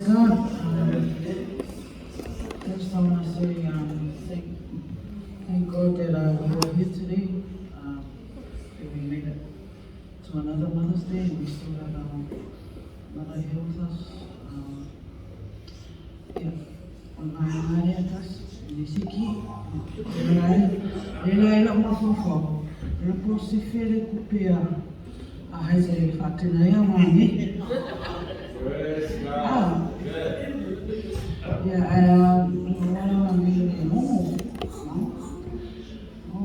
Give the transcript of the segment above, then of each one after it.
God, first I want to say thank God that we were here today. That we made it to another Mother's Day and we still have another here with us. Yeah, on my atas, Nisiki, Ela mafofo, Ela posi fere kupea, Ahaize fatina ya mami. Yeah,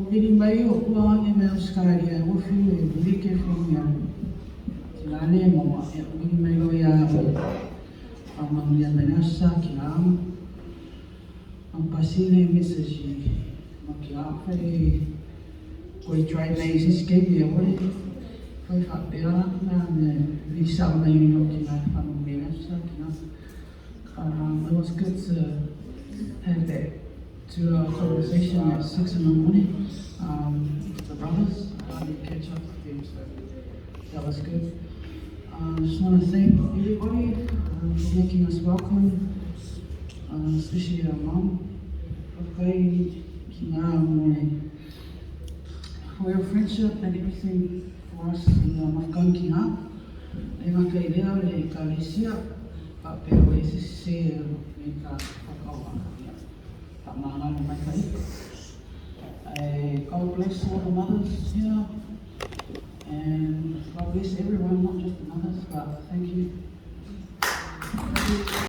really may you apply in Australia, what you really care from you. Tilane mo, really may go ya, Mamma Menasa, Kilam, Pasine, Mrs. Makiafe, we try to escape the away. Foi fapear we saw the Union from Menasa. It was good to have that 2-hour conversation at 6 in the morning with the brothers. I didn't catch up with them, so that was good. I just want to thank everybody for making us welcome, especially our mum, for your friendship and everything for us in Mafgankinga. Lewa leo le kalesia. Pero ese ser God bless all the mothers here, and God bless everyone, not just the mothers, but thank you